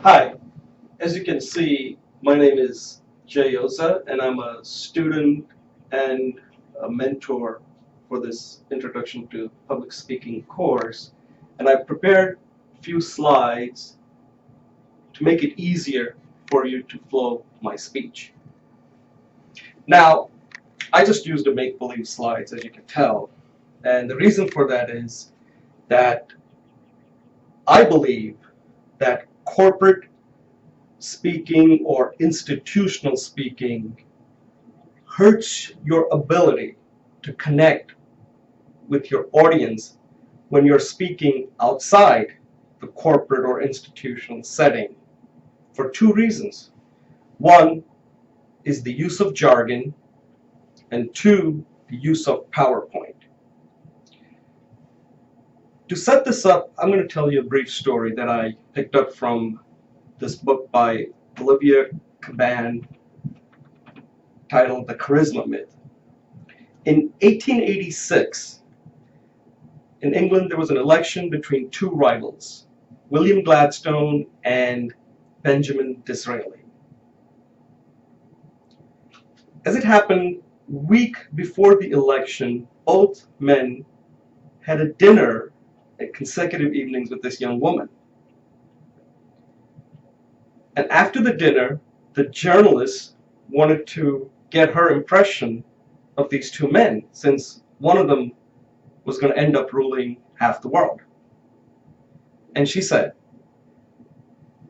Hi, as you can see, my name is Jay Oza, and I'm a student and a mentor for this Introduction to Public Speaking course. And I've prepared a few slides to make it easier for you to flow my speech. Now, I just used a make-believe slides, as you can tell, and the reason for that is that I believe that corporate speaking or institutional speaking hurts your ability to connect with your audience when you're speaking outside the corporate or institutional setting for two reasons. One is the use of jargon, and two, the use of PowerPoint. To set this up, I'm going to tell you a brief story that I picked up from this book by Olivia Caban titled The Charisma Myth. In 1886, in England, there was an election between two rivals, William Gladstone and Benjamin Disraeli. As it happened, a week before the election, both men had a dinner at consecutive evenings with this young woman. And after the dinner, the journalist wanted to get her impression of these two men, since one of them was going to end up ruling half the world. And she said,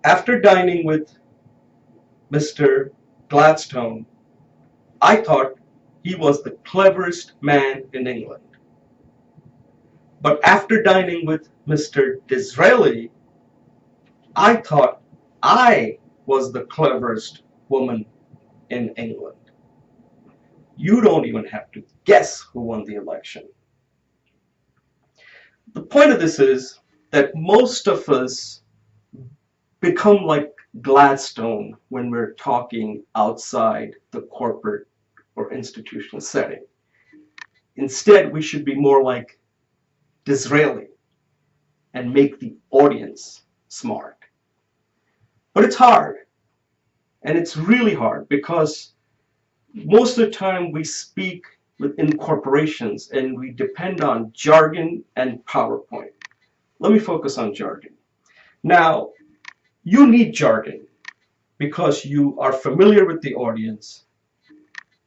after dining with Mr. Gladstone, I thought he was the cleverest man in England. But after dining with Mr. Disraeli, I thought I was the cleverest woman in England. You don't even have to guess who won the election. The point of this is that most of us become like Gladstone when we're talking outside the corporate or institutional setting. Instead, we should be more like Disraeli and make the audience smart. But it's hard, and it's really hard because most of the time we speak within corporations and we depend on jargon and PowerPoint. Let me focus on jargon. Now, you need jargon because you are familiar with the audience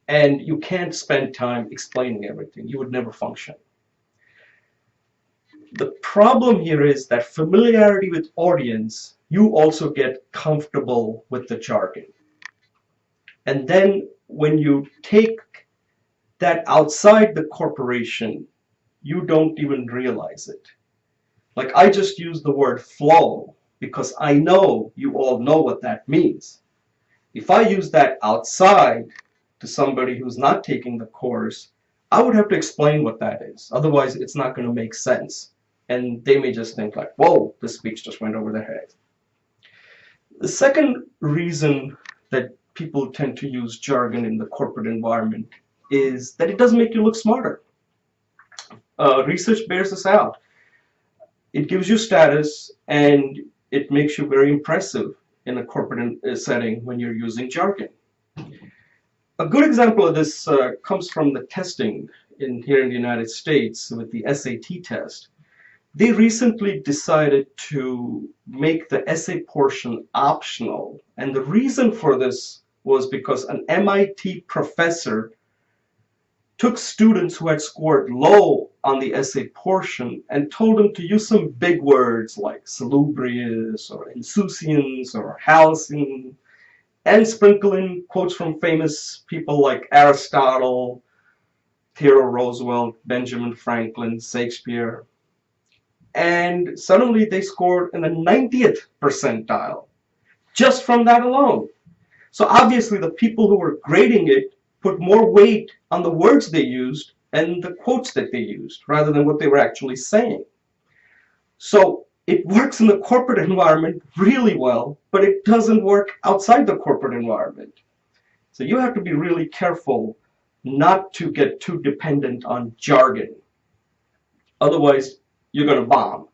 and you can't spend time explaining everything. You would never function. The problem here is that familiarity with audience, you also get comfortable with the jargon. And then when you take that outside the corporation, you don't even realize it. Like I just used the word flow because I know you all know what that means. If I use that outside to somebody who's not taking the course, I would have to explain what that is. Otherwise, it's not going to make sense. And they may just think like, whoa, this speech just went over their head. The second reason that people tend to use jargon in the corporate environment is that it doesn't make you look smarter. Research bears this out. It gives you status and it makes you very impressive in a corporate setting when you're using jargon. A good example of this comes from the testing here in the United States with the SAT test. They recently decided to make the essay portion optional, and the reason for this was because an MIT professor took students who had scored low on the essay portion and told them to use some big words like salubrious or insouciance or halcyon, and sprinkle in quotes from famous people like Aristotle, Theodore Roosevelt, Benjamin Franklin, Shakespeare. And suddenly they scored in the 90th percentile just from that alone. So obviously the people who were grading it put more weight on the words they used and the quotes that they used rather than what they were actually saying. So it works in the corporate environment really well, but it doesn't work outside the corporate environment. So you have to be really careful not to get too dependent on jargon. Otherwise, you're going to bomb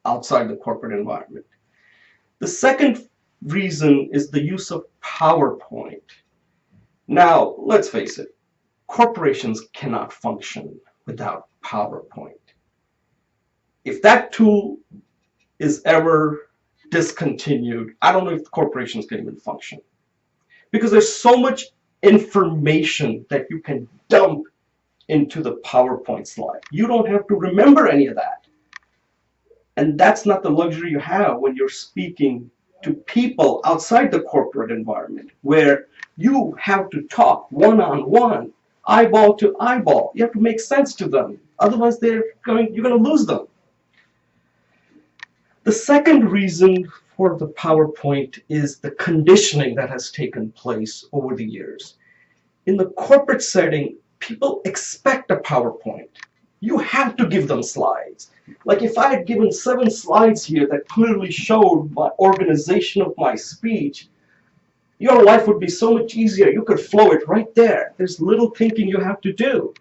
outside the corporate environment. The second reason is the use of PowerPoint. Now, let's face it, corporations cannot function without PowerPoint. If that tool is ever discontinued, I don't know if the corporations can even function. Because there's so much information that you can dump into the PowerPoint slide. You don't have to remember any of that. And that's not the luxury you have when you're speaking to people outside the corporate environment, where you have to talk one-on-one, eyeball to eyeball. You have to make sense to them. Otherwise, you're going to lose them. The second reason for the PowerPoint is the conditioning that has taken place over the years. In the corporate setting, people expect a PowerPoint. You have to give them slides. Like if I had given 7 slides here that clearly showed my organization of my speech, your life would be so much easier. You could flow it right there. There's little thinking you have to do.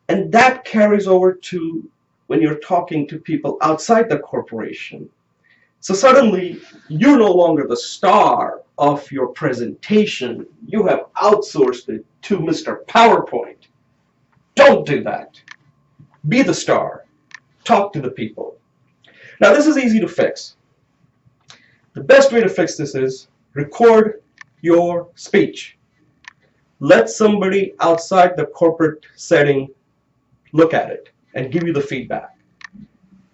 And that carries over to when you're talking to people outside the corporation. So suddenly, you're no longer the star of your presentation. You have outsourced it to Mr. PowerPoint. Don't do that. Be the star. Talk to the people. Now, this is easy to fix. The best way to fix this is record your speech. Let somebody outside the corporate setting look at it and give you the feedback.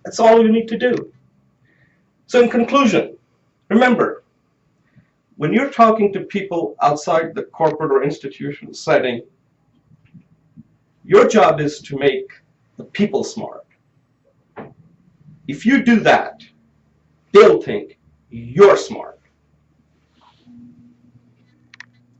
That's all you need to do. So in conclusion, remember, when you're talking to people outside the corporate or institutional setting, your job is to make the people smart. If you do that, they'll think you're smart.